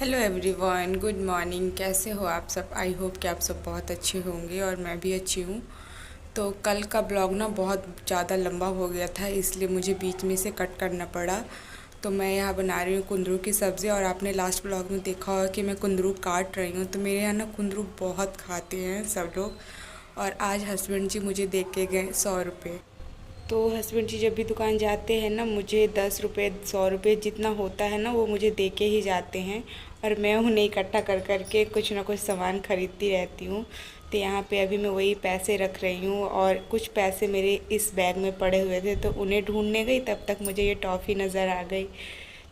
Hello everyone, good morning. कैसे हो आप सब? आई होप कि आप सब बहुत अच्छे होंगे और मैं भी अच्छी हूँ। तो कल का ब्लॉग ना बहुत ज़्यादा लंबा हो गया था, इसलिए मुझे बीच में से कट करना पड़ा। तो मैं यहाँ बना रही हूँ कुंदरू की सब्ज़ी। और आपने लास्ट ब्लॉग में देखा होगा कि मैं कुंदरू काट रही हूँ। तो मेरे यहाँ ना कुंदरू बहुत खाते हैं सब लोग। और आज हस्बैंड जी मुझे दे के गए 100 रुपये। तो हस्बैंड जी जब भी दुकान जाते हैं ना, मुझे 10 रुपये 100 रुपये जितना होता है ना वो मुझे दे के ही जाते हैं। और मैं उन्हें इकट्ठा कर कर के कुछ ना कुछ सामान खरीदती रहती हूँ। तो यहाँ पे अभी मैं वही पैसे रख रही हूँ और कुछ पैसे मेरे इस बैग में पड़े हुए थे, तो उन्हें ढूंढने गई, तब तक मुझे ये टॉफ़ी नज़र आ गई।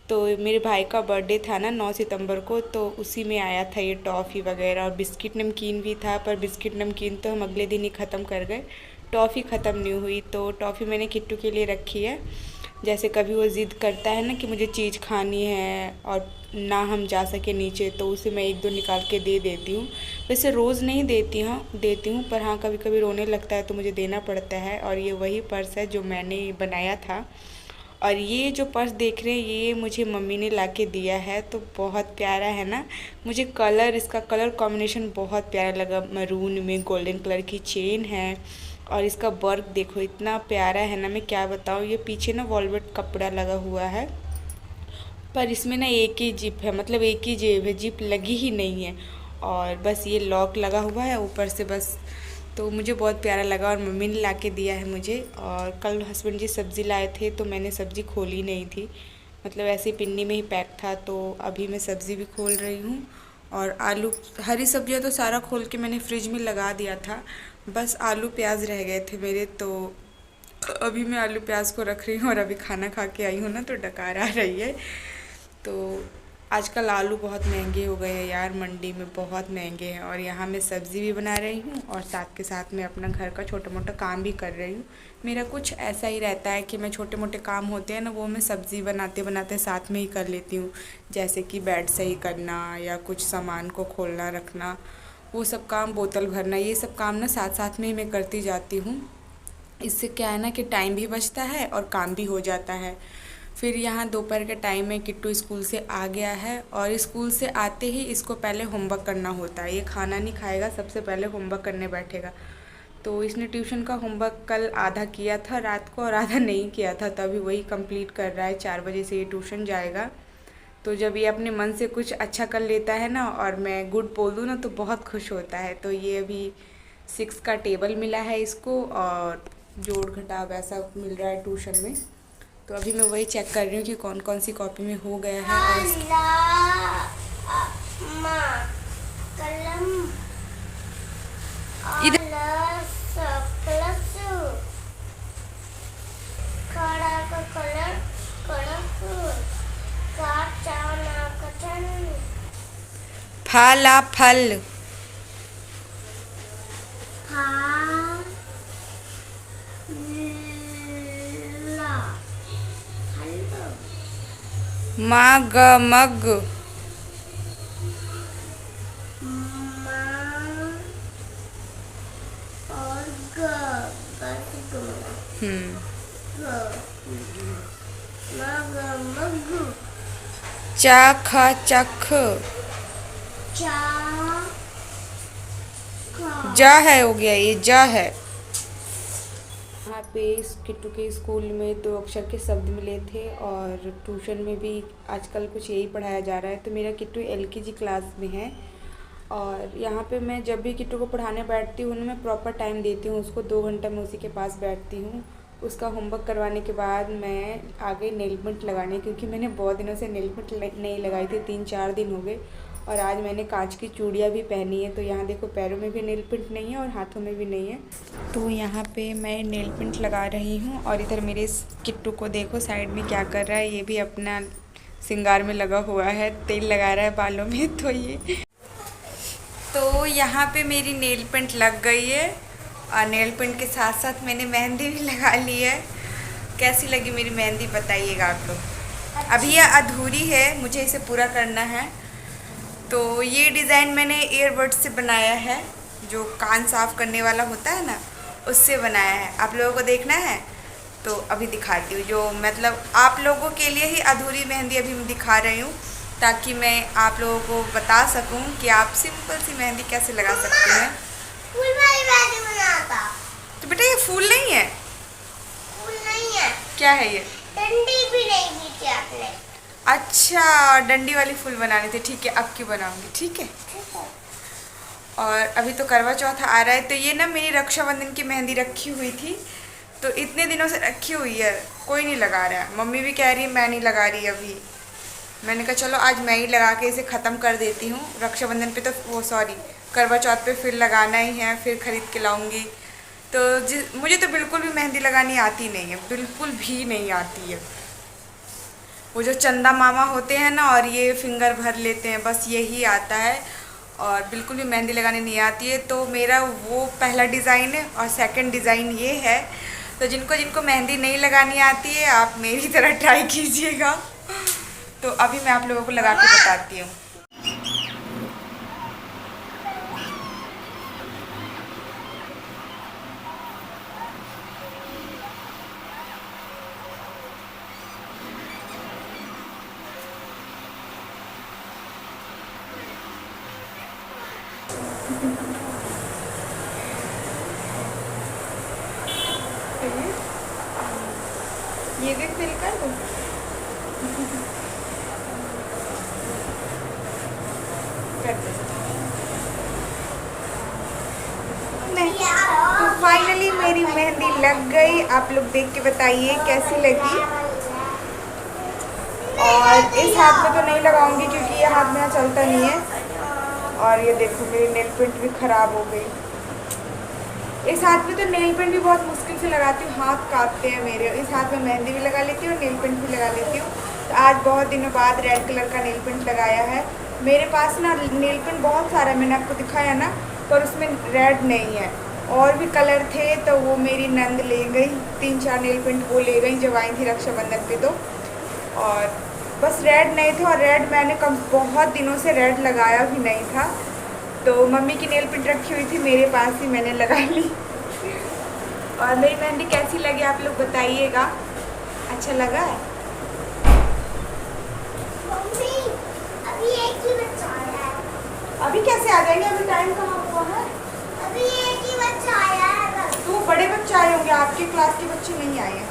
तो मेरे भाई का बर्थडे था ना 9 सितंबर को, तो उसी में आया था ये टॉफ़ी वगैरह, और बिस्किट नमकीन भी था। पर बिस्किट नमकीन तो हम अगले दिन ही ख़त्म कर गए, टॉफ़ी ख़त्म नहीं हुई। तो टॉफ़ी मैंने किट्टू के लिए रखी है। जैसे कभी वो ज़िद करता है ना कि मुझे चीज़ खानी है और ना हम जा सके नीचे, तो उसे मैं एक दो निकाल के दे देती हूँ। वैसे रोज़ नहीं देती हूँ, पर हाँ कभी कभी रोने लगता है तो मुझे देना पड़ता है। और ये वही पर्स है जो मैंने बनाया था। और ये जो पर्स देख रहे हैं ये मुझे मम्मी ने ला के दिया है, तो बहुत प्यारा है ना। मुझे इसका कलर कॉम्बिनेशन बहुत प्यारा लगा। मरून में गोल्डन कलर की चेन है और इसका वर्क देखो इतना प्यारा है ना, मैं क्या बताऊँ। ये पीछे ना वॉलवेट कपड़ा लगा हुआ है, पर इसमें ना एक ही जिप है, मतलब एक ही जेब है, जिप लगी ही नहीं है। और बस ये लॉक लगा हुआ है ऊपर से बस। तो मुझे बहुत प्यारा लगा और मम्मी ने ला के दिया है मुझे। और कल हस्बैंड जी सब्ज़ी लाए थे तो मैंने सब्ज़ी खोली नहीं थी, मतलब ऐसे पिन्नी में ही पैक था। तो अभी मैं सब्ज़ी भी खोल रही हूँ। और आलू, हरी सब्जियाँ तो सारा खोल के मैंने फ्रिज में लगा दिया था, बस आलू प्याज रह गए थे मेरे। तो अभी मैं आलू प्याज को रख रही हूँ और अभी खाना खा के आई हूँ ना, तो डकार आ रही है। तो आजकल आलू बहुत महंगे हो गए हैं यार, मंडी में बहुत महंगे हैं। और यहाँ मैं सब्ज़ी भी बना रही हूँ और साथ के साथ मैं अपना घर का छोटा मोटा काम भी कर रही हूँ। मेरा कुछ ऐसा ही रहता है कि मैं छोटे मोटे काम होते हैं ना, वो मैं सब्ज़ी बनाते बनाते साथ में ही कर लेती हूँ। जैसे कि बेड सही करना या कुछ सामान को खोलना रखना, वो सब काम, बोतल भरना, ये सब काम ना साथ साथ में ही मैं करती जाती हूँ। इससे क्या है ना कि टाइम भी बचता है और काम भी हो जाता है। फिर यहाँ दोपहर के टाइम में किट्टू स्कूल से आ गया है और स्कूल से आते ही इसको पहले होमवर्क करना होता है। ये खाना नहीं खाएगा, सबसे पहले होमवर्क करने बैठेगा। तो इसने ट्यूशन का होमवर्क कल आधा किया था रात को और आधा नहीं किया था, तो अभी वही कंप्लीट कर रहा है। 4 बजे से ये ट्यूशन जाएगा। तो जब ये अपने मन से कुछ अच्छा कर लेता है ना और मैं गुड बोल दूँ ना, तो बहुत खुश होता है। तो ये अभी 6 का टेबल मिला है इसको और जोड़ घटाव वैसा मिल रहा है ट्यूशन में। तो अभी मैं वही चेक कर रही हूँ कि कौन कौन सी कॉपी में हो गया है। और इधर फला फल मग मग चख चख जा है, हो गया ये जा है। यहाँ पे इस किट्टू के स्कूल में 2 अक्षर के शब्द मिले थे और ट्यूशन में भी आजकल कुछ यही पढ़ाया जा रहा है। तो मेरा किट्टू LKG क्लास में है। और यहाँ पे मैं जब भी किट्टू को पढ़ाने बैठती हूँ ना, मैं प्रॉपर टाइम देती हूँ उसको, 2 घंटा मैं उसी के पास बैठती हूँ। उसका होमवर्क करवाने के बाद मैं आ गई नेल पेंट लगाने, क्योंकि मैंने बहुत दिनों से नेल पेंट नहीं लगाई थी, 3-4 दिन हो गए। और आज मैंने कांच की चूड़ियाँ भी पहनी है। तो यहाँ देखो पैरों में भी नेल पेंट नहीं है और हाथों में भी नहीं है। तो यहाँ पे मैं नेल पेंट लगा रही हूँ। और इधर मेरे इस किट्टू को देखो साइड में क्या कर रहा है, ये भी अपना श्रृंगार में लगा हुआ है, तेल लगा रहा है बालों में। तो यहाँ पे मेरी नेल पेंट लग गई है और नेल पेंट के साथ साथ मैंने मेहंदी भी लगा ली है। कैसी लगी मेरी मेहंदी बताइएगा आप लोग। अभी ये अधूरी है, मुझे इसे पूरा करना है। तो ये डिज़ाइन मैंने ईयरबड से बनाया है, जो कान साफ़ करने वाला होता है ना, उससे बनाया है। आप लोगों को देखना है तो अभी दिखाती हूँ। जो मतलब आप लोगों के लिए ही अधूरी मेहंदी अभी मैं दिखा रही हूँ। ताकि मैं आप लोगों को बता सकूं कि आप सिंपल सी मेहंदी कैसे लगा सकते हैं। फूल वाली मेहंदी बनाता। तो बेटा ये फूल नहीं है। फूल नहीं है। क्या है ये? डंडी भी नहीं दी थी आपने। अच्छा, डंडी वाली फूल बनाने थे। ठीक है, अब क्यों बनाऊंगी। ठीक है। और अभी तो करवा चौथ आ रहा है, तो ये ना मेरी रक्षाबंधन की मेहंदी रखी हुई थी, तो इतने दिनों से रखी हुई है, कोई नहीं लगा रहा है। मम्मी भी कह रही है मैं नहीं लगा रही अभी। मैंने कहा चलो आज मैं ही लगा के इसे ख़त्म कर देती हूँ। रक्षाबंधन पे तो वो सॉरी करवा चौथ पे फिर लगाना ही है, फिर ख़रीद के लाऊंगी। तो मुझे तो बिल्कुल भी मेहंदी लगानी आती नहीं है, बिल्कुल भी नहीं आती है। वो जो चंदा मामा होते हैं ना और ये फिंगर भर लेते हैं, बस यही आता है और बिल्कुल भी मेहंदी लगाने नहीं आती है। तो मेरा वो पहला डिज़ाइन है और सेकंड डिज़ाइन ये है। तो जिनको जिनको मेहंदी नहीं लगानी आती है आप मेरी तरह ट्राई कीजिएगा। तो अभी मैं आप लोगों को लगा के बताती हूँ। ये भी फिल कर दूँ। नहीं, तो फाइनली मेरी मेहंदी लग गई। आप लोग देख के बताइए कैसी लगी। और इस हाथ में तो नहीं लगाऊंगी क्योंकि ये हाथ मेरा चलता नहीं है। और ये देखो मेरी नेल पेंट भी ख़राब हो गई। इस हाथ में तो नेल पेंट भी बहुत मुश्किल से लगाती हूँ, हाथ काटते हैं मेरे। इस हाथ में मेहंदी भी लगा लेती हूँ और नेल पेंट भी लगा लेती हूँ। तो आज बहुत दिनों बाद रेड कलर का नेल पेंट लगाया है। मेरे पास ना नेल पेंट बहुत सारा, मैंने आपको दिखाया ना, पर उसमें रेड नहीं है। और भी कलर थे तो वो मेरी नंद ले गई, 3-4 नेल पेंट वो ले गई जब आई थी रक्षाबंधन पे। तो और बस रेड नहीं थे, और रेड मैंने बहुत दिनों से रेड लगाया भी नहीं था। तो मम्मी की नेल पेंट रखी हुई थी मेरे पास ही, मैंने लगा ली। और मेरी मेहंदी कैसी लगी आप लोग बताइएगा। अच्छा लगा है? मम्मी अभी एक ही बच्चा आया है। अभी कैसे आ जाएंगे, अभी टाइम कहाँ हुआ है। अभी एक ही बच्चा आया है बस। तो बड़े बच्चे आए होंगे, आपके क्लास के बच्चे नहीं आए हैं।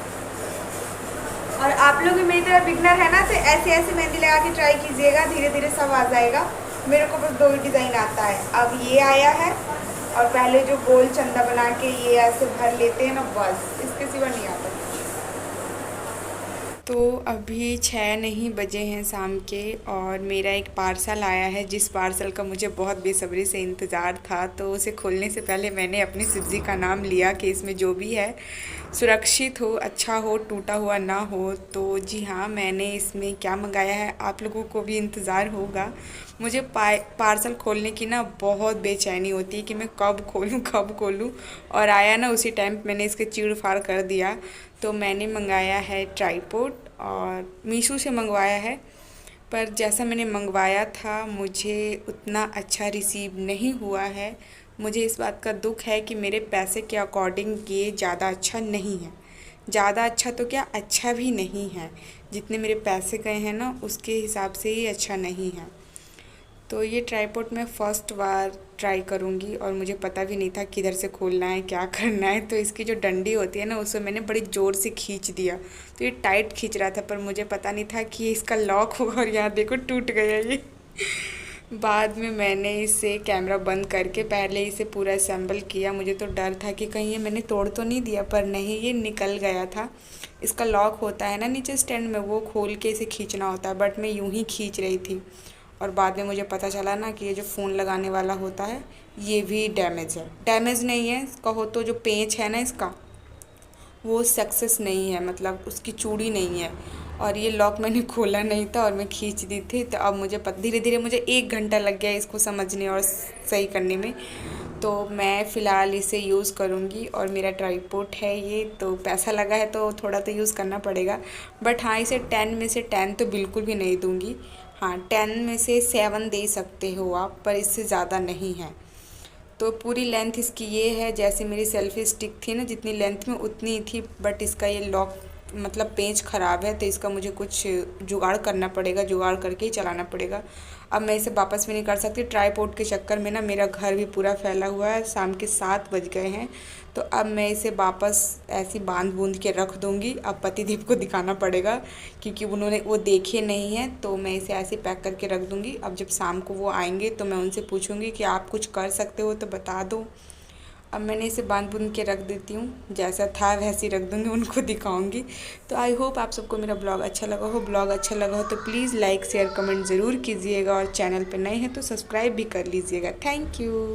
और आप लोग भी मेरी तरह बिगनर है ना, तो ऐसे ऐसे मेहंदी लगा के ट्राई कीजिएगा, धीरे धीरे सब आ जाएगा। मेरे को बस 2 ही डिज़ाइन आता है। अब ये आया है, और पहले जो गोल चंदा बना के ये ऐसे भर लेते हैं ना, बस इसके सिवा नहीं आता। तो अभी 6 नहीं बजे हैं शाम के, और मेरा एक पार्सल आया है जिस पार्सल का मुझे बहुत बेसब्री से इंतज़ार था। तो उसे खोलने से पहले मैंने अपनी शिवजी का नाम लिया कि इसमें जो भी है सुरक्षित हो, अच्छा हो, टूटा हुआ ना हो। तो जी हाँ, मैंने इसमें क्या मंगाया है आप लोगों को भी इंतज़ार होगा। मुझे पार्सल खोलने की ना बहुत बेचैनी होती है कि मैं कब खोलूँ कब खोलूँ, और आया ना उसी टाइम मैंने इसके चीड़ फाड़ कर दिया। तो मैंने मंगाया है ट्राईपोड, और मीशो से मंगवाया है। पर जैसा मैंने मंगवाया था मुझे उतना अच्छा रिसीव नहीं हुआ है। मुझे इस बात का दुख है कि मेरे पैसे के अकॉर्डिंग ये ज़्यादा अच्छा नहीं है। ज़्यादा अच्छा तो क्या, अच्छा भी नहीं है। जितने मेरे पैसे गए हैं ना उसके हिसाब से ही अच्छा नहीं है। तो ये ट्राईपोड मैं फ़र्स्ट बार ट्राई करूँगी, और मुझे पता भी नहीं था किधर से खोलना है, क्या करना है। तो इसकी जो डंडी होती है ना उसको मैंने बड़ी ज़ोर से खींच दिया, तो ये टाइट खींच रहा था, पर मुझे पता नहीं था कि ये इसका लॉक होगा। और यहाँ देखो टूट गया ये। बाद में मैंने इसे कैमरा बंद करके पहले इसे पूरा असेंबल किया। मुझे तो डर था कि कहीं ये मैंने तोड़ तो नहीं दिया, पर नहीं, ये निकल गया था। इसका लॉक होता है ना नीचे स्टैंड में, वो खोल के इसे खींचना होता है, बट मैं यूं ही खींच रही थी। और बाद में मुझे पता चला ना कि ये जो फ़ोन लगाने वाला होता है ये भी डैमेज है। डैमेज नहीं है, कहो तो जो पेंच है ना इसका वो सक्सेस नहीं है, मतलब उसकी चूड़ी नहीं है। और ये लॉक मैंने खोला नहीं था और मैं खींच दी थी। तो अब मुझे धीरे धीरे मुझे 1 घंटा लग गया इसको समझने और सही करने में। तो मैं फ़िलहाल इसे यूज़ करूँगी, और मेरा ट्राईपोड है ये, तो पैसा लगा है तो थोड़ा तो यूज़ करना पड़ेगा। बट हाँ, इसे 10 में से 10 तो बिल्कुल भी नहीं दूँगी। हाँ, 10 में से 7 दे सकते हो आप, पर इससे ज़्यादा नहीं है। तो पूरी लेंथ इसकी ये है, जैसे मेरी सेल्फ़ी स्टिक थी ना जितनी लेंथ में उतनी ही थी, बट इसका ये लॉक मतलब पेंच ख़राब है, तो इसका मुझे कुछ जुगाड़ करना पड़ेगा, जुगाड़ करके ही चलाना पड़ेगा। अब मैं इसे वापस भी नहीं कर सकती, ट्राईपोड के चक्कर में ना मेरा घर भी पूरा फैला हुआ है। शाम के 7 बज गए हैं, तो अब मैं इसे वापस ऐसी बांध बूंद के रख दूँगी। अब पतिदेव को दिखाना पड़ेगा, क्योंकि उन्होंने वो देखे नहीं हैं, तो मैं इसे ऐसे पैक करके रख दूँगी। अब जब शाम को वो आएंगे तो मैं उनसे पूछूँगी कि आप कुछ कर सकते हो तो बता दो। अब मैंने इसे बांध बुन के रख देती हूँ, जैसा था वैसे ही रख दूँगी, उनको दिखाऊँगी। तो आई होप आप सबको मेरा ब्लॉग अच्छा लगा हो। ब्लॉग अच्छा लगा हो तो प्लीज़ लाइक शेयर कमेंट ज़रूर कीजिएगा, और चैनल पे नए हैं तो सब्सक्राइब भी कर लीजिएगा। Thank you.